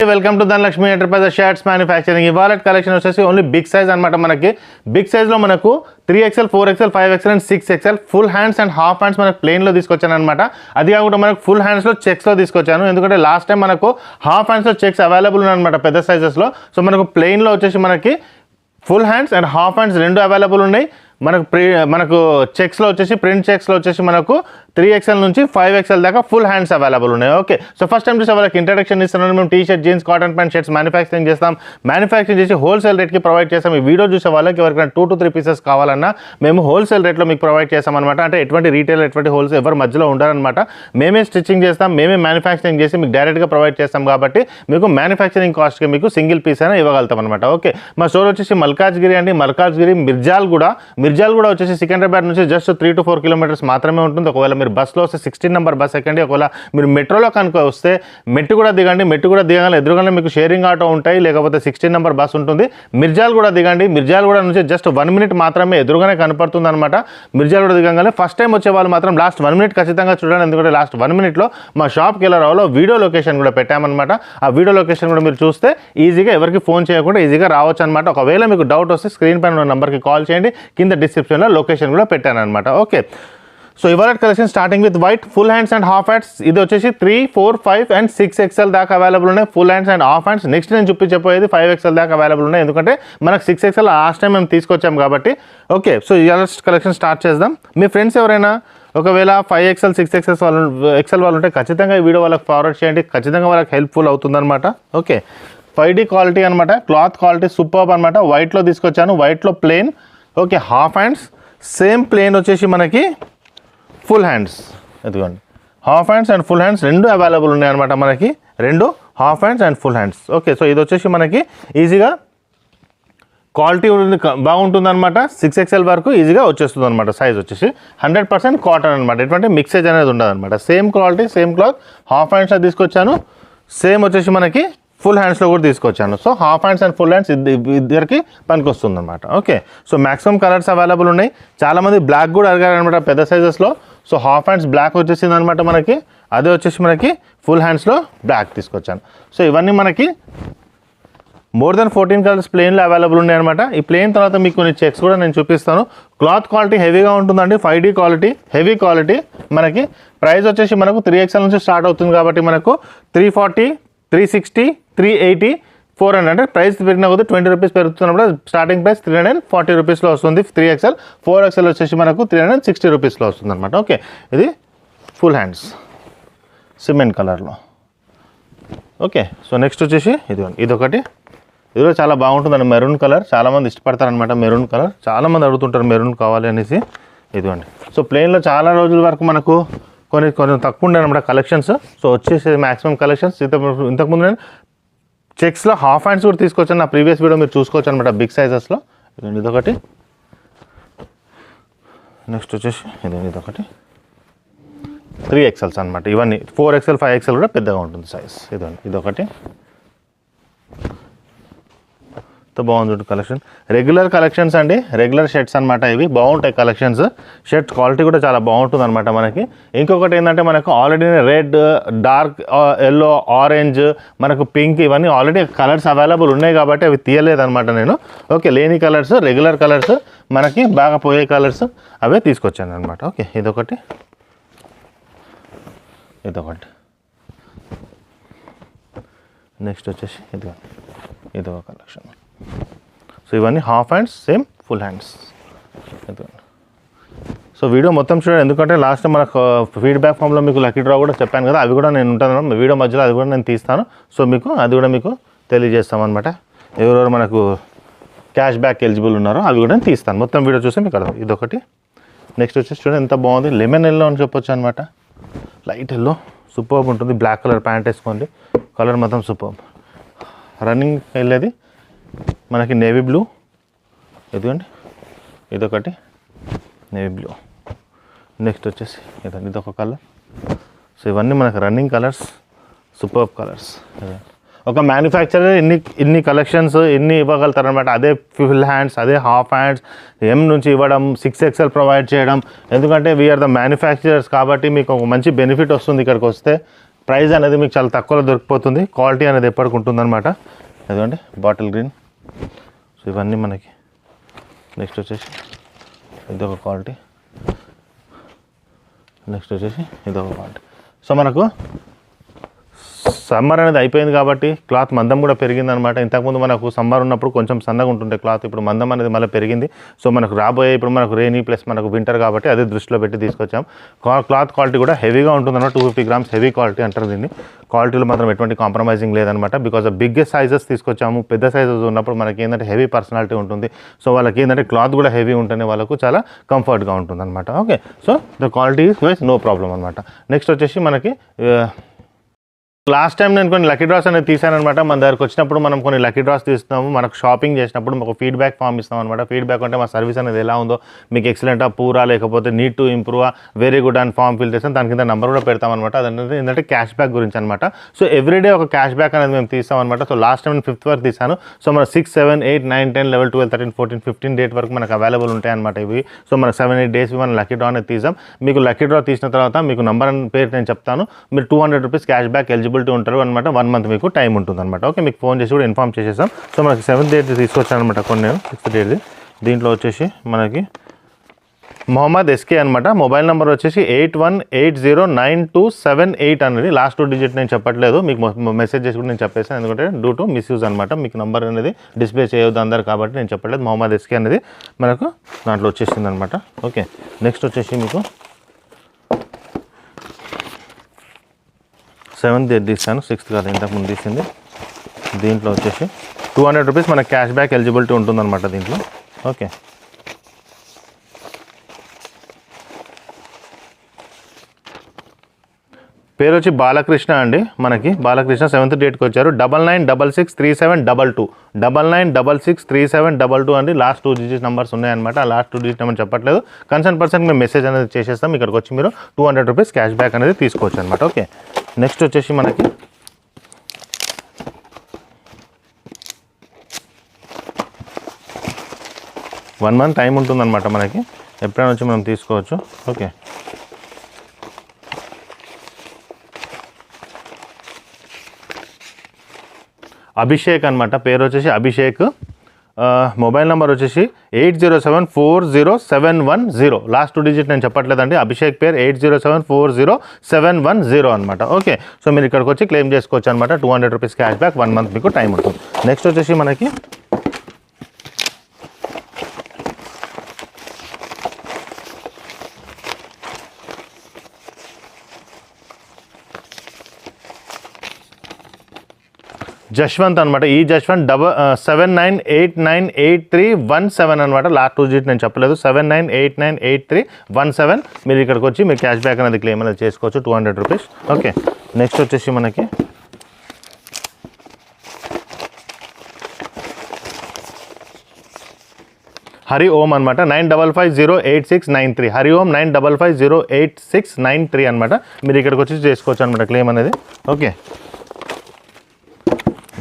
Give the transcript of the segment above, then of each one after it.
Welcome to Dhanalakshmi enterprises shirts manufacturing. ఇవాళ collection వచ్చేసి only big size అనమాట. మనకి బిగ్ సైజ్లో మనకు 3XL 4XL 5XL and 6XL full hands and half hands మనకు ప్లెయిన్లో తీసుకొచ్చాను అనమాట. అది కాకుండా మనకు ఫుల్ హ్యాండ్స్లో చెక్స్లో తీసుకొచ్చాను. ఎందుకంటే లాస్ట్ టైం మనకు హాఫ్ హ్యాండ్స్లో చెక్స్ అవైలబుల్ ఉన్నాయన్నమాట పెద్ద సైజెస్లో. సో మనకు ప్లెయిన్లో వచ్చేసి మనకి full hands and half hands రెండు అవైలబుల్ ఉన్నాయి. మనకు చెక్స్లో వచ్చేసి ప్రింట్ చెక్స్లో వచ్చేసి మనకు 3XL నుంచి 5XL దాకా ఫుల్ హ్యాండ్స్ అవైలబుల్ ఉన్నాయి. ఓకే, సో ఫస్ట్ టైం చూసే వాళ్ళకి ఇంట్రడక్షన్ ఇస్తున్నాను. మేము T shirt, jeans, cotton pant shirts manufacturing చేస్తాం. మ్యానుఫ్యాక్చరింగ్ చేసి హోల్సేల్ రేట్కి ప్రొవైడ్ చేస్తాం. ఈ వీడియో చూసే వాళ్ళకి ఎవరికైనా 2 to 3 పీసెస్ కావాలన్నా మేము హోల్సేల్ రేట్లో మీకు ప్రొవైడ్ చేస్తామన్నమాట. అంటే ఎటువంటి రీటైల్, ఎటువంటి హోల్సేల్ ఎవరు మధ్యలో ఉండాలన్నమాట. మేమే స్టిచ్చింగ్ చేస్తాం, మేమే మ్యానుఫ్యాక్చరింగ్ చేసి మీకు డైరెక్ట్గా ప్రొవైడ్ చేస్తాం. కాబట్టి మీకు మ్యానుఫ్యాక్చరింగ్ కాస్ట్కి మీకు సింగిల్ పీస్ అయినా ఇవ్వగలుగుతాం అనమాట. ఓకే, మా స్టోర్ వచ్చేసి మల్కాజ్గిరి అండి. మల్కాజ్గిరి మిర్జాల్గూడ వచ్చేసి సికింద్రాబాద్ నుంచి జస్ట్ 3 to 4 కిలోమీటర్స్ మాత్రమే ఉంటుంది. ఒకవేళ మీరు బస్లో వస్తే 16 నెంబర్ బస్ ఎక్కండి. ఒకవేళ మీరు మెట్రోలో కనుక వస్తే మెట్టు కూడా దిగండి. మెట్టు కూడా దిగగానే ఎదురుగానే మీకు షేరింగ్ ఆటో ఉంటాయి, లేకపోతే 16 నెంబర్ బస్ ఉంటుంది. మిర్జాల్గూడ దిగండి. మిర్జాల్గూడ నుంచి జస్ట్ 1 minute మాత్రమే ఎదురుగానే కనపడుతుంది అనమాట. మిర్జాల్గూడ దిగంగానే ఫస్ట్ టైం వచ్చే వాళ్ళు మాత్రం లాస్ట్ 1 minute ఖచ్చితంగా చూడండి. ఎందుకంటే లాస్ట్ 1 minuteలో మా షాప్కి ఎలా రావాలో వీడియో లొకేషన్ కూడా పెట్టామన్నమాట. ఆ వీడియో లొకేషన్ కూడా మీరు చూస్తే ఈజీగా ఎవరికి ఫోన్ చేయకుండా ఈజీగా రావచ్చు అనమాట. ఒకవేళ మీకు డౌట్ వస్తే స్క్రీన్ పైన ఉన్న నెంబర్కి కాల్ చేయండి. కింద డిస్క్రిప్షన్లో లొకేషన్ కూడా పెట్టాను అనమాట. ఓకే, సో ఇవాళ collection starting with white full hands and half hands. ఇది వచ్చేసి 3, 4, 5 అండ్ 6XL దాకా అవైలబుల్ ఉన్నాయి full hands and half hands. Next నేను చూపించబోయేది 5XL దాకా అవైలబుల్ ఉన్నాయి. ఎందుకంటే మనకు 6XL లాస్ట్ టైం మేము తీసుకొచ్చాం కాబట్టి. ఓకే, సో ఇవాళ కలెక్షన్ స్టార్ట్ చేద్దాం. మీ ఫ్రెండ్స్ ఎవరైనా ఒకవేళ 5XL 6XL వాళ్ళు ఉంటే ఖచ్చితంగా ఈ వీడియో వాళ్ళకి ఫార్వర్డ్ చేయండి. ఖచ్చితంగా వాళ్ళకి హెల్ప్ఫుల్ అవుతుందన్నమాట. ఓకే, 5D క్వాలిటీ అనమాట. క్లాత్ క్వాలిటీ సూపర్బ్ అనమాట. వైట్లో తీసుకొచ్చాను. వైట్లో plain. Okay, half hands same plain వచ్చేసి మనకి ఫుల్ హ్యాండ్స్. ఎదుగోండి, half hands and full hands రెండు అవైలబుల్ ఉన్నాయి అనమాట. మనకి రెండు half hands and full hands. Okay, so ఇది వచ్చేసి మనకి ఈజీగా క్వాలిటీ బాగుంటుంది అనమాట. 6XL వరకు ఈజీగా వచ్చేస్తుంది అనమాట. సైజ్ వచ్చేసి 100% కాటన్ అనమాట. ఎటువంటి మిక్సేజ్ అనేది ఉండదు అనమాట. Same quality same cloth. Half హ్యాండ్స్లో తీసుకొచ్చాను. సేమ్ వచ్చేసి మనకి ఫుల్ హ్యాండ్స్లో కూడా తీసుకొచ్చాను. So half hands and full hands ఇద్దరికి పనికి వస్తుంది అనమాట. Okay, so maximum colours available ఉన్నాయి. చాలామంది బ్లాక్ కూడా అడిగారు అనమాట పెద్ద సైజెస్లో. సో హాఫ్ హ్యాండ్స్ బ్లాక్ వచ్చేసింది అనమాట మనకి. అదే వచ్చేసి మనకి ఫుల్ హ్యాండ్స్లో బ్లాక్ తీసుకొచ్చాను. సో ఇవన్నీ మనకి మోర్ దెన్ 14 కలర్స్ ప్లెయిన్లో అవైలబుల్ ఉన్నాయి అనమాట. ఈ ప్లెయిన్ తర్వాత మీకు కొన్ని చెక్స్ కూడా నేను చూపిస్తాను. క్లాత్ క్వాలిటీ హెవీగా ఉంటుందండి. 5D quality, heavy quality. మనకి ప్రైస్ వచ్చేసి మనకు 3XL నుంచి స్టార్ట్ అవుతుంది కాబట్టి మనకు 340, 360, 380, 400 అంటే ప్రైస్ పెరిగిన కొద్ది 20 రూపీస్ పెరుగుతున్నప్పుడు స్టార్టింగ్ ప్రైస్ 340 రూపీస్లో వస్తుంది 3XL. 4XL వచ్చేసి మనకు 360 రూపీస్లో వస్తుంది అనమాట. ఓకే, ఇది ఫుల్ హ్యాండ్స్ సిమెంట్ కలర్లో. ఓకే, సో నెక్స్ట్ వచ్చేసి ఇదొకటి. ఇది కూడా చాలా బాగుంటుందండి. మెరూన్ కలర్ చాలామంది ఇష్టపడతారనమాట. మెరూన్ కలర్ చాలామంది అడుగుతుంటారు మెరూన్ కావాలి అనేసి. ఇదిగోండి, సో ప్లెయిన్లో చాలా రోజుల వరకు మనకు కొన్ని తక్కువ ఉండే అనమాట కలెక్షన్స్. సో వచ్చేసి మ్యాక్సిమం కలెక్షన్స్. ఇంతకుముందు నేను చెక్స్లో హాఫ్ హ్యాండ్స్ కూడా తీసుకొచ్చాను. నా ప్రీవియస్ వీడియో మీరు చూసుకోవచ్చు అనమాట బిగ్ సైజెస్లో. ఇదొకటి. నెక్స్ట్ వచ్చేసి ఇదొకటి 3XLs అనమాట. ఇవన్నీ 4XL 5XL కూడా పెద్దగా ఉంటుంది సైజ్. ఇదొకటి. బాగుంది కలెక్షన్. రెగ్యులర్ కలెక్షన్స్ అండి. రెగ్యులర్ షర్ట్స్ అనమాట. ఇవి బాగుంటాయి కలెక్షన్స్. షర్ట్ క్వాలిటీ కూడా చాలా బాగుంటుంది అనమాట మనకి. ఇంకొకటి ఏంటంటే మనకు already red, dark yellow, orange, మనకు పింక్ ఇవన్నీ ఆల్రెడీ కలర్స్ అవైలబుల్ ఉన్నాయి కాబట్టి అవి తీయలేదన్నమాట నేను. ఓకే, లేని కలర్స్, రెగ్యులర్ కలర్స్, మనకి బాగా పోయే కలర్స్ అవే తీసుకొచ్చాను అనమాట. ఓకే, ఇదొకటి. నెక్స్ట్ వచ్చేసి ఇదొక కలెక్షన్. సో ఇవన్నీ half hands same full hands. So video మొత్తం చూడండి. ఎందుకంటే లాస్ట్ టైం మనకు ఫీడ్బ్యాక్ ఫామ్లో మీకు లక్కీ డ్రా కూడా చెప్పాను కదా, అవి కూడా నేను ఉంటాను వీడియో మధ్యలో, అది కూడా నేను తీస్తాను. సో మీకు అది కూడా మీకు తెలియజేస్తాం అనమాట. ఎవరెవరు మనకు క్యాష్ బ్యాక్ ఎలిజిబుల్ ఉన్నారో అవి కూడా నేను తీస్తాను. మొత్తం వీడియో చూస్తే మీకు అర్థం. ఇదొకటి. నెక్స్ట్ వచ్చేసి చూడండి ఎంత బాగుంది. లెమన్ ఎల్లో అని చెప్పొచ్చు అనమాట. లైట్ ఎల్లో సూపర్బ్ ఉంటుంది. బ్లాక్ కలర్ ప్యాంట్ వేసుకోండి. కలర్ మొత్తం సూపర్బ్. రన్నింగ్ వెళ్ళేది మనకి నేవీ బ్లూ. ఇదిగోండి, ఇదొకటి నేవీ బ్లూ. నెక్స్ట్ వచ్చేసి ఇదొక కలర్. సో ఇవన్నీ మనకి రన్నింగ్ కలర్స్, సూపర్బ్ కలర్స్. ఒక మ్యానుఫ్యాక్చరర్ ఇన్ని కలెక్షన్స్ ఇన్ని ఇవ్వగలుగుతారనమాట. అదే ఫుల్ హ్యాండ్స్, అదే హాఫ్ హ్యాండ్స్ M నుంచి ఇవ్వడం, 6XL ప్రొవైడ్ చేయడం. ఎందుకంటే వీఆర్ ద మ్యానుఫ్యాక్చరర్స్ కాబట్టి మీకు ఒక మంచి బెనిఫిట్ వస్తుంది ఇక్కడికి వస్తే. ప్రైస్ అనేది మీకు చాలా తక్కువలో దొరికిపోతుంది. క్వాలిటీ అనేది ఎప్పటికి ఉంటుందన్నమాట. అదిగోండి బాటిల్ గ్రీన్. సో ఇవన్నీ మనకి. నెక్స్ట్ వచ్చేసి ఇదొక క్వాలిటీ. నెక్స్ట్ వచ్చేసి ఇదొక క్వాలిటీ. సో మనకు సమ్మర్ అనేది అయిపోయింది కాబట్టి క్లాత్ మందం కూడా పెరిగిందనమాట. ఇంతకుముందు మనకు సమ్మర్ ఉన్నప్పుడు కొంచెం సన్నగా ఉంటుండే క్లాత్, ఇప్పుడు మందం అనేది మళ్ళీ పెరిగింది. సో మనకు రాబోయే ఇప్పుడు మనకు రెయినీ ప్లస్ మనకు వింటర్ కాబట్టి అదే దృష్టిలో పెట్టి తీసుకొచ్చాం. క్లాత్ క్వాలిటీ కూడా హెవీగా ఉంటుందన్నమాట. 250 grams హెవీ క్వాలిటీ అంటారు దీన్ని. క్వాలిటీలో మాత్రం ఎటువంటి కాంప్రమైజింగ్ లేదనమాట. బికాజ్ ఆఫ్ బిగ్గెస్ట్ సైజెస్ తీసుకొచ్చాము. పెద్ద సైజెస్ ఉన్నప్పుడు మనకి ఏంటంటే హెవీ పర్సనాలిటీ ఉంటుంది. సో వాళ్ళకి ఏంటంటే క్లాత్ కూడా హెవీ ఉంటేనే వాళ్ళకు చాలా కంఫర్ట్గా ఉంటుంది అనమాట. Okay, so the quality wise no problem అనమాట. నెక్స్ట్ వచ్చేసి మనకి లాస్ట్ టైం నేను కొన్ని లక్కీ డ్రాస్ అనేది తీసానమాట. మన దగ్గరకు వచ్చినప్పుడు మనం కొన్ని లక్కీ డ్రాస్ తీస్తున్నాము. మనకు షాపింగ్ చేసినప్పుడు మాకు ఫీడ్బ్యాక్ ఫామ్ ఇస్తాం అనమాట. ఫీడ్బ్యాక్ అంటే మా సర్వీస్ అనేది ఎలా ఉందో, మీకు ఎక్సలెంటా, పూరా, లేకపోతే need to improve, very good అని ఫామ్ ఫిల్ చేస్తాం. దాని కింద నెంబర్ కూడా పెడతామన్నమాట. అదంటే ఏంటంటే క్యాష్ బ్యాక్ గురించి అనమాట. సో ఎవ్రీడే ఒక క్యాష్ బ్యాక్ అనేది మేము తీస్తామన్నమాట. సో లాస్ట్ టైం నేను 5th వరకు తీసాను. సో మన 6, 7, 8, 9, 10, 11, 12, 13, 14, 15 డేట్ వరకు మనకు అవైలబుల్ ఉంటాయి అనమాట ఇవి. సో మనకు 7, 8 డేస్ మనం లక్కీ డ్రా అనేది తీసాం. మీకు లక్కీ డ్రా తీసిన తర్వాత మీకు నంబర్ అని పేరు నేను చెప్తాను. మీరు 200 రూపీస్ క్యాష్ బ్యాక్ ఎలిజిబిలిటీ ఉంటారు అనమాట. 1 month మీకు టైం ఉంటుంది అనమాట. ఓకే, మీకు ఫోన్ చేసి కూడా ఇన్ఫార్మ్ చేసేసాం. సో మనకి 7th డేట్ తీసుకొచ్చాను అనమాట. కొన్ని నేను 6th డేట్ది. దీంట్లో వచ్చేసి మనకి మొహమ్మద్ ఎస్కే అనమాట. మొబైల్ నెంబర్ వచ్చేసి 81809278 అనేది. లాస్ట్ 2 digit నేను చెప్పట్లేదు, మీకు మెసేజ్ చేసి కూడా నేను చెప్పేసాను. ఎందుకంటే డ్యూ టు మిస్యూజ్ అనమాట. మీకు నెంబర్ అనేది డిస్ప్లే చేయొద్దు అందరు కాబట్టి నేను చెప్పట్లేదు. మొహమ్మద్ ఎస్కే అనేది మనకు దాంట్లో వచ్చేసింది అనమాట. ఓకే, నెక్స్ట్ వచ్చేసి మీకు 7th డేట్ తీస్తాను. 6th కాదు, ఇంతకుముందు తీసింది. దీంట్లో వచ్చేసి 200 రూపీస్ మనకు క్యాష్ బ్యాక్ ఎలిజిబిలిటీ ఉంటుందన్నమాట దీంట్లో. ఓకే, పేరు వచ్చి బాలకృష్ణ అండి. మనకి బాలకృష్ణ 7th డేట్కి వచ్చారు. 99663722 99663722 అండి. లాస్ట్ 2 digit నెంబర్స్ ఉన్నాయన్నమాట. ఆ లాస్ట్ 2 digit నెంబర్ చెప్పట్లేదు. కన్సర్న్ పర్సన్ మేము మెసేజ్ అనేది చేసేస్తాం. ఇక్కడికి వచ్చి మీరు 200 రూపీస్ క్యాష్ బ్యాక్ అనేది తీసుకోవచ్చు అనమాట. ఓకే, నెక్స్ట్ వచ్చేసి మనకి వన్ మంత్ టైం ఉంటుందన్నమాట. మనకి ఎప్పుడైనా వచ్చి మనం తీసుకోవచ్చు. ఓకే, అభిషేక్ అనమాట. పేరు వచ్చేసి అభిషేక్. మొబైల్ నెంబర్ వచ్చేసి 80740710. లాస్ట్ 2 digit నేను చెప్పట్లేదండి. అభిషేక్ పేరు 80740710 అనమాట. ఓకే, సో మీరు ఇక్కడికి వచ్చి క్లెయిమ్ చేసుకోవచ్చు అనమాట. 200 రూపీస్ క్యాష్ బ్యాక్, 1 month మీకు టైం ఉంటుంది. నెక్స్ట్ వచ్చేసి మనకి జశ్వంత్ అనమాట. ఈ జశ్వంత్ 79898317 అనమాట. లాస్ట్ 2 digit నేను చెప్పలేదు. 79898317. మీరు ఇక్కడికి వచ్చి మీరు క్యాష్ బ్యాక్ అనేది క్లెయిమ్ అనేది చేసుకోవచ్చు, 200 రూపీస్. ఓకే, నెక్స్ట్ వచ్చేసి మనకి హరి ఓం అనమాట. 95508693. హరి ఓం 95508693 అనమాట. మీరు ఇక్కడికి వచ్చి చేసుకోవచ్చు అనమాట క్లెయిమ్ అనేది. ఓకే,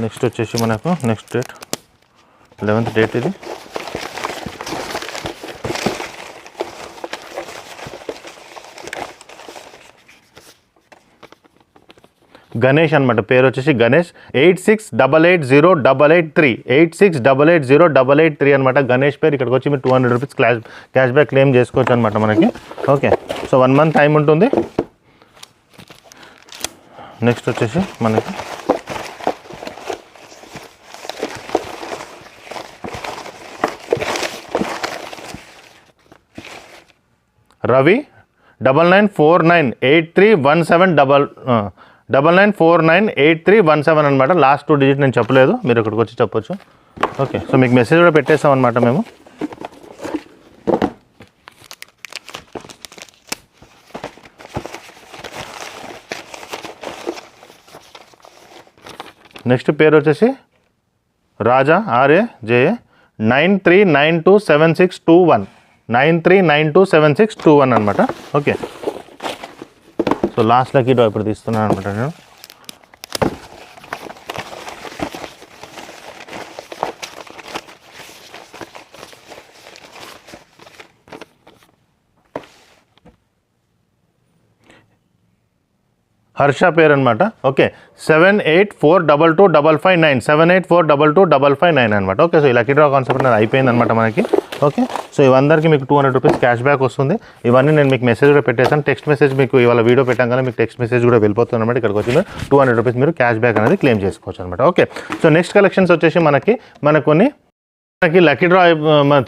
నెక్స్ట్ వచ్చేసి మనకు నెక్స్ట్ డేట్ 11th డేట్. ఇది గణేష్ అనమాట. పేరు వచ్చేసి గణేష్. 86880883 86880883 అనమాట. గణేష్ పేరు. ఇక్కడికి వచ్చి మీరు 200 రూపీస్ క్యాష్ బ్యాక్ క్లెయిమ్ చేసుకోవచ్చు అనమాట మనకి. ఓకే, సో 1 month టైం ఉంటుంది. నెక్స్ట్ వచ్చేసి మనకి రవి 99498317 అనమాట. లాస్ట్ 2 digit నేను చెప్పలేదు, మీరు ఇక్కడికి వచ్చి చెప్పొచ్చు. ఓకే, సో మీకు మెసేజ్ కూడా పెట్టేస్తాం అనమాట మేము. నెక్స్ట్ పేరు వచ్చేసి రాజా RAJA 93927621 93927621 అనమాట. Okay, so last lucky draw ఇప్పుడు తీస్తున్నాను అనమాట నేను. హర్ష పేరు అనమాట. ఓకే 78422559 78422559 అనమాట. ఓకే సో ఈ లక్కీ డ్రా కాన్సెప్ట్ అనేది అయిపోయింది అనమాట మనకి. ఓకే సో ఇవందరికీ మీకు 200 రూపీస్ క్యాష్ బ్యాక్ వస్తుంది. ఇవన్నీ నేను మీకు మెసేజ్ కూడా పెట్టేసాను. టెక్స్ట్ మెసేజ్ మీకు ఇవాళ వీడియో పెట్టాం కదా, మీకు టెక్స్ట్ మెసేజ్ కూడా వెళ్ళిపోతుంది అనమాట. ఇక్కడికి వచ్చి 200 రూపీస్ మీరు క్యాష్ బ్యాక్ అనేది క్లెయిమ్ చేసుకోవచ్చు అనమాట. ఓకే సో నెక్స్ట్ కలెక్షన్స్ వచ్చేసి మనకు కొన్ని లక్కీ డ్రా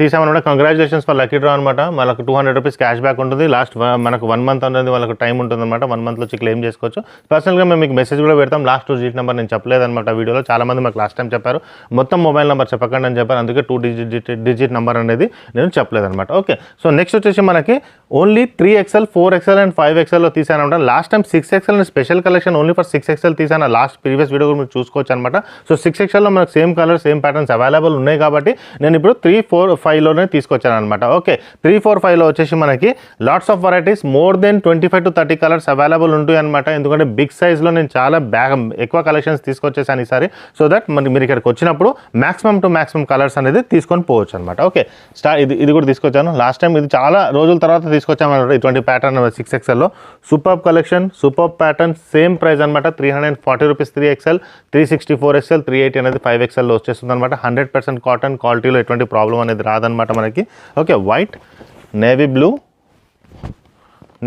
తీసామన్నమాట. కంగ్రాచులేషన్స్ ఫర్ లక్కీ డ్రా అనమాట. మనకు 200 రూపీస్ క్యాష్ బ్యాక్ ఉంటుంది. లాస్ట్ మనకు 1 మంత్ అనేది వాళ్ళకి టైం ఉంటుంది అనమాట. 1 మంత్లో వచ్చి క్లెయిమ్ చేసుకోవచ్చు. పర్సనల్గా మేము మీకు మెసేజ్ కూడా పెడతాం. లాస్ట్ 2 డిజిట్ నెంబర్ నేను చెప్పలేదన్నమాట వీడియోలో. చాలామంది మాకు లాస్ట్ టైం చెప్పారు మొత్తం మొబైల్ నెంబర్ చెప్పకండి అని చెప్పారు. అందుకే 2 డిజిట్ నెంబర్ అనేది నేను చెప్పలేదన్నమాట. ఓకే సో నెక్స్ట్ వచ్చేసి మనకి ఓన్లీ 3XL 4XL అండ్ 5XLలో తీసాను అనమాట. లాస్ట్ టైం 6XL అని special collection only for 6XL తీసాను. లాస్ట్ ప్రీవియస్ వీడియో కూడా మీరు చూసుకోవచ్చు అనమాట. సో 6XLలో మనకు same colour same patterns available ఉన్నాయి కాబట్టి నేను ఇప్పుడు 3, 4, 5లోనే తీసుకొచ్చాను అనమాట. ఓకే 3, 4, 5లో వచ్చేసి మనకి LADS of varieties more than 25 to 30 colours available ఉంటాయి అనమాట. ఎందుకంటే బిగ్ సైజ్లో నేను చాలా ఎక్కువ కలెక్షన్స్ తీసుకొచ్చేసాను ఈసారి. సో దట్ మీరు ఇక్కడికి వచ్చినప్పుడు మ్యాక్సిమం టు మ్యాక్సిమం కలర్స్ అనేది తీసుకొని పోవచ్చు అనమాట. ఓకే ఇది కూడా తీసుకొచ్చాను. లాస్ట్ టైం ఇది చాలా రోజుల తర్వాత తీసుకొచ్చాము అనమాట. ఇటువంటి ప్యాటర్న్ 6XLలో super collection super pattern same price అనమాట. 340 రూపీస్ 3XL, 360 4XL, 380 అనేది 5XLలో వచ్చేస్తుంది అనమాట. 100% కాటన్ క్వాలిటీలో ఎటువంటి ప్రాబ్లం అనేది రాదనమాట మనకి. Okay white, navy blue,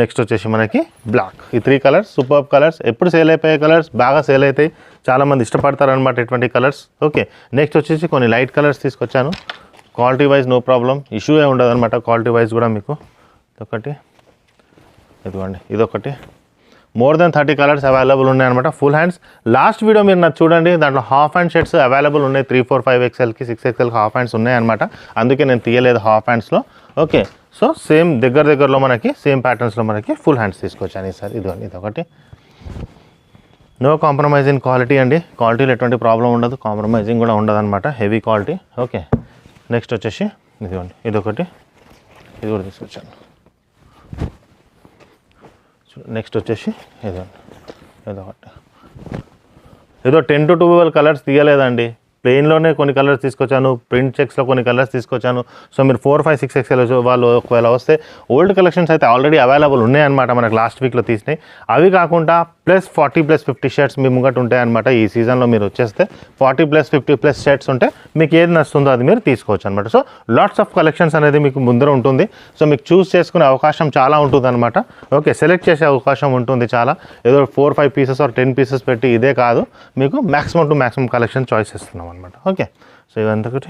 next వచ్చేసి మనకి బ్లాక్. ఈ 3 కలర్స్ సూపర్ కలర్స్, ఎప్పుడు సేల్ అయిపోయే కలర్స్, బాగా సేల్ అవుతాయి, చాలామంది ఇష్టపడతారనమాట ఇటువంటి కలర్స్. ఓకే నెక్స్ట్ వచ్చేసి కొన్ని లైట్ కలర్స్ తీసుకొచ్చాను. Quality wise no problem, issue ఏ ఉండదు అనమాట. క్వాలిటీ వైజ్ కూడా మీకు ఇదొకటి, ఇదిగోండి ఇదొకటి. మోర్ దెన్ 30 కలర్స్ అవైలబుల్ ఉన్నాయన్నమాట. ఫుల్ హ్యాండ్స్ లాస్ట్ వీడియో మీరు నాకు చూడండి, దాంట్లో హాఫ్ హ్యాండ్ షర్ట్స్ అవైలబుల్ ఉన్నాయి. 3, 4, 5XLకి 6XLకి హాఫ్ హ్యాండ్స్ ఉన్నాయన్నమాట. అందుకే నేను తీయలేదు హాఫ్ హ్యాండ్స్లో. ఓకే సో సేమ్ దగ్గరలో మనకి సేమ్ ప్యాటర్న్స్లో మనకి ఫుల్ హ్యాండ్స్ తీసుకొచ్చాను ఈసారి. ఇదొకటి. నో కాంప్రమైజ్ ఇన్ క్వాలిటీ అండి. క్వాలిటీలో ఎటువంటి ప్రాబ్లం ఉండదు, కాంప్రమైజింగ్ కూడా ఉండదు అనమాట. Heavy quality. ఓకే నెక్స్ట్ వచ్చేసి ఇదిగోండి ఇదొకటి, ఇది కూడా తీసుకొచ్చాను. నెక్స్ట్ వచ్చేసి ఇదొకటి. ఏదో 10 to 12 కలర్స్ తీయలేదండి. ప్లెయిన్లోనే కొన్ని కలర్స్ తీసుకొచ్చాను, ప్రింట్ చెక్స్లో కొన్ని కలర్స్ తీసుకొచ్చాను. సో మీరు 4, 5, 6XL వాళ్ళు ఒకవేళ వస్తే ఓల్డ్ కలెక్షన్స్ అయితే ఆల్రెడీ అవైలబుల్ ఉన్నాయన్నమాట మనకు లాస్ట్ వీక్లో తీసినాయి. అవి కాకుండా ప్లస్ 40+50 షర్ట్స్ మీ ముంగట ఉంటాయన్నమాట. ఈ సీజన్లో మీరు వచ్చేస్తే 40+50+ షర్ట్స్ ఉంటే మీకు ఏది నచ్చుతుందో అది మీరు తీసుకోవచ్చు అనమాట. సో లాట్స్ ఆఫ్ కలెక్షన్స్ అనేది మీకు ముందర ఉంటుంది. సో మీకు చూస్ చేసుకునే అవకాశం చాలా ఉంటుంది అనమాట. ఓకే సెలెక్ట్ చేసే అవకాశం ఉంటుంది చాలా. ఏదో 4, 5 పీసెస్ ఆర్ 10 పీసెస్ పెట్టి ఇదే కాదు, మీకు maximum to maximum collection choice ఇస్తున్నాం అనమాట. ఓకే సో ఇవంతకటి.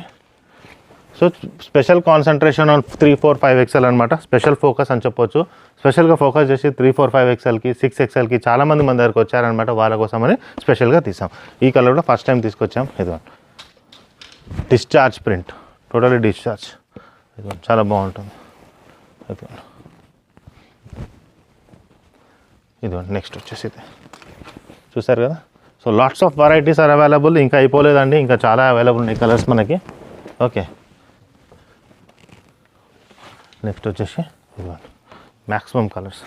So special concentration on 3, 4, 5XL అనమాట. స్పెషల్ ఫోకస్ అని చెప్పొచ్చు. స్పెషల్గా ఫోకస్ చేసి 3, 4, 5XLకి 6XLకి చాలామంది మన దగ్గరకు వచ్చారనమాట. వాళ్ళ కోసమని స్పెషల్గా తీసాం. ఈ కలర్ కూడా ఫస్ట్ టైం తీసుకొచ్చాం. ఇదిగోండి డిశ్చార్జ్ ప్రింట్, టోటలీ డిశ్చార్జ్. ఇదిగోండి చాలా బాగుంటుంది. ఇదిగోండి నెక్స్ట్ వచ్చేసి ఇది చూసారు కదా. So lots of varieties are available. ఇంకా అయిపోలేదండి, ఇంకా చాలా అవైలబుల్ ఉన్నాయి కలర్స్ మనకి. ఓకే నెక్స్ట్ వచ్చేసి ఇదిగోండి మ్యాక్సిమం కలర్స్.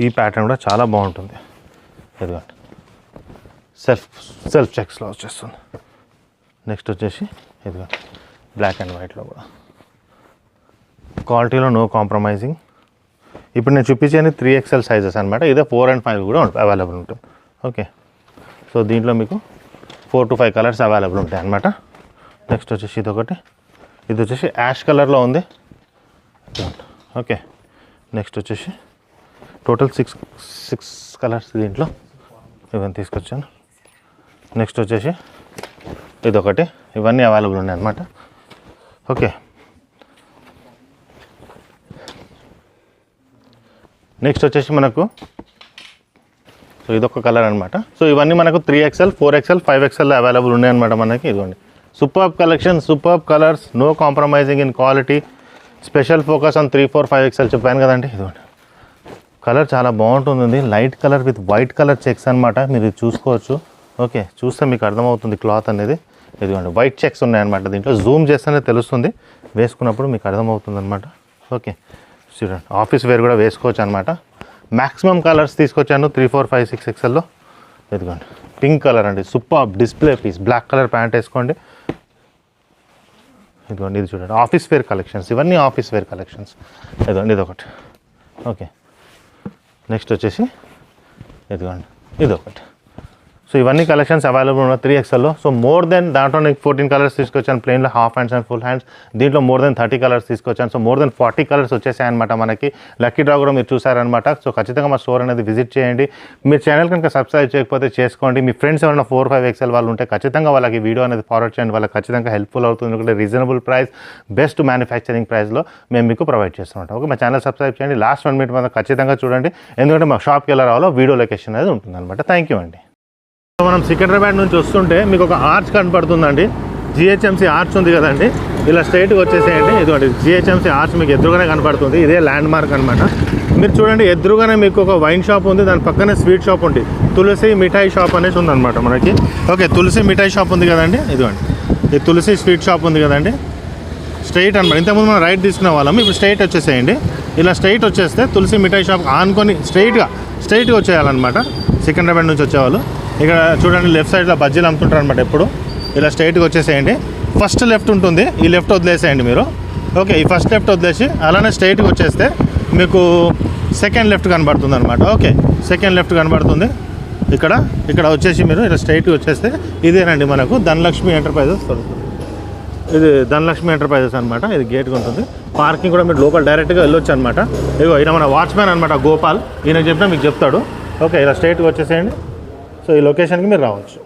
ఈ ప్యాటర్న్ కూడా చాలా బాగుంటుంది. ఇదిగోండి సెల్ఫ్ చెక్స్లో వచ్చేస్తుంది. నెక్స్ట్ వచ్చేసి ఇదిగోండి బ్లాక్ అండ్ వైట్లో కూడా క్వాలిటీలో నో కాంప్రమైజింగ్. ఇప్పుడు నేను చూపించేది 3XL సైజెస్ అనమాట. ఇదే 4 and 5 కూడా అవైలబుల్ ఉంటుంది. ఓకే సో దీంట్లో మీకు 4 to 5 కలర్స్ అవైలబుల్ ఉంటాయి అన్నమాట. నెక్స్ట్ వచ్చేసి ఇదొకటి, ఇది వచ్చేసి యాష్ కలర్లో ఉంది. ఓకే నెక్స్ట్ వచ్చేసి టోటల్ 6 కలర్స్ దీంట్లో ఇవన్నీ తీసుకొచ్చాను. నెక్స్ట్ వచ్చేసి ఇదొకటి, ఇవన్నీ అవైలబుల్ ఉన్నాయి అన్నమాట. ఓకే నెక్స్ట్ వచ్చేసి మనకు సో ఇదొక కలర్ అనమాట. సో ఇవన్నీ మనకు 3XL, 4XL, 5XL అవైలబుల్ ఉన్నాయన్నమాట మనకి. ఇదిగోండి superb collection, superb colours, no compromising in quality, special focus on 3, 4, 5XL చెప్పాను కదండి. ఇదిగోండి కలర్ చాలా బాగుంటుంది. Light colour with white colour checks అనమాట. మీరు చూసుకోవచ్చు. ఓకే చూస్తే మీకు అర్థమవుతుంది క్లాత్ అనేది. ఇదిగోండి వైట్ చెక్స్ ఉన్నాయన్నమాట. దీంట్లో జూమ్ చేస్తేనే తెలుస్తుంది, వేసుకున్నప్పుడు మీకు అర్థమవుతుంది అనమాట. ఓకే చూడండి ఆఫీస్ వేర్ కూడా వేసుకోవచ్చు అనమాట. మ్యాక్సిమం కలర్స్ తీసుకొచ్చాను 3, 4, 5, 6XLలో. ఇదిగోండి పింక్ కలర్ అండి, super display piece. Black colour pant వేసుకోండి. ఇదిగోండి ఇది చూడండి ఆఫీస్ వేర్ కలెక్షన్స్, ఇవన్నీ ఆఫీస్ వేర్ కలెక్షన్స్. ఇదిగోండి ఇదొకటి. ఓకే నెక్స్ట్ వచ్చేసి ఇదిగోండి ఇదొకటి. సో ఇవన్నీ కలెక్షన్స్ అవైలబుల్ ఉన్నాయి 3XL లో. సో మోర్ దెన్ దాంట్లో నేను 14 కలర్స్ తీసుకొచ్చాను ప్లెయిన్లో, half hands and full hands. దీంట్లో మోర్ దెన్ 30 కలర్స్ తీసుకొచ్చాను. సో మోర్ దెన్ 40 కలర్స్ వచ్చేసాయి అనమాట మనకి. లక్కీ డ్రా కూడా మీరు చూసారనమాట. సో ఖచ్చితంగా మా స్టోర్ అనేది విజిట్ చేయండి. మీరు ఛానల్ కనుక సబ్స్క్రైబ్ చేయకపోతే చేసుకోండి. మీ ఫ్రెండ్స్ ఎవరైనా 4-5XL వాళ్ళు ఉంటే ఖచ్చితంగా వాళ్ళకి వీడియో అనేది ఫార్వర్డ్ చేయండి. వాళ్ళకి ఖచ్చితంగా హెల్ప్ఫుల్ అవుతుంది. ఎందుకంటే రీజనబుల్ ప్రైస్, బెస్ట్ మ్యానుఫ్యాక్చరింగ్ ప్రైస్లో మేము మీకు ప్రొవైడ్ చేస్తుంటాం. ఓకే, మా ఛానల్ సబ్స్క్రైబ్ చేయండి. లాస్ట్ 1 మినిట్ మాత్రం ఖచ్చితంగా చూడండి, ఎందుకంటే మా షాప్కి ఎలా రావాలో వీడియో లొకేషన్ అనేది ఉంటుంది అనమాట. థ్యాంక్ యూ అండి. మనం సికింద్రాబాద్ నుంచి వస్తుంటే మీకు ఒక ఆర్చ్ కనపడుతుందండి. జిహెచ్ఎంసీ ఆర్చ్ ఉంది కదండి, ఇలా స్ట్రైట్గా వచ్చేసేయండి. ఇదిగోండి జిహెచ్ఎంసీ ఆర్చ్ మీకు ఎదురుగానే కనపడుతుంది. ఇదే ల్యాండ్ మార్క్ అనమాట. మీరు చూడండి, ఎదురుగానే మీకు ఒక వైన్ షాప్ ఉంది, దాని పక్కనే స్వీట్ షాప్ ఉంది. తులసి మిఠాయి షాప్ అనేసి ఉందన్నమాట మనకి. ఓకే, తులసి మిఠాయి షాప్ ఉంది కదండి, ఇదిగోండి ఈ తులసి స్వీట్ షాప్ ఉంది కదండి. స్ట్రైట్ అనమాట. ఇంతకుముందు మనం రైట్ తీసుకునే వాళ్ళం, ఇప్పుడు స్ట్రైట్ వచ్చేసేయండి. ఇలా స్ట్రైట్ వచ్చేస్తే తులసి మిఠాయి షాప్ ఆనుకొని స్ట్రైట్గా వచ్చేయాలన్నమాట. సికింద్రాబాద్ నుంచి వచ్చేవాళ్ళు ఇక్కడ చూడండి, లెఫ్ట్ సైడ్లో బజ్జీలు అమ్ముతుంటారు అనమాట. ఎప్పుడు ఇలా స్ట్రైట్గా వచ్చేసేయండి. ఫస్ట్ లెఫ్ట్ ఉంటుంది, ఈ లెఫ్ట్ వదిలేసేయండి మీరు. ఓకే, ఈ ఫస్ట్ లెఫ్ట్ వదిలేసి అలానే స్ట్రైట్గా వచ్చేస్తే మీకు సెకండ్ లెఫ్ట్ కనబడుతుంది అనమాట. ఓకే, సెకండ్ లెఫ్ట్ కనబడుతుంది. ఇక్కడ వచ్చేసి మీరు ఇలా స్ట్రైట్గా వచ్చేస్తే ఇదేనండి మనకు ధనలక్ష్మి ఎంటర్ప్రైజెస్ దొరుకుతుంది. ఇది ధనలక్ష్మి ఎంటర్ప్రైజెస్ అనమాట. ఇది గేట్గా ఉంటుంది. పార్కింగ్ కూడా మీరు లోపల డైరెక్ట్గా వెళ్ళొచ్చు అనమాట. ఇగో ఈయన మన వాచ్మ్యాన్ అనమాట, గోపాల్. ఈయన చెప్పినా మీకు చెప్తాడు. ఓకే, ఇలా స్ట్రైట్గా వచ్చేసేయండి. సో ఈ లొకేషన్కి మీరు రావచ్చు.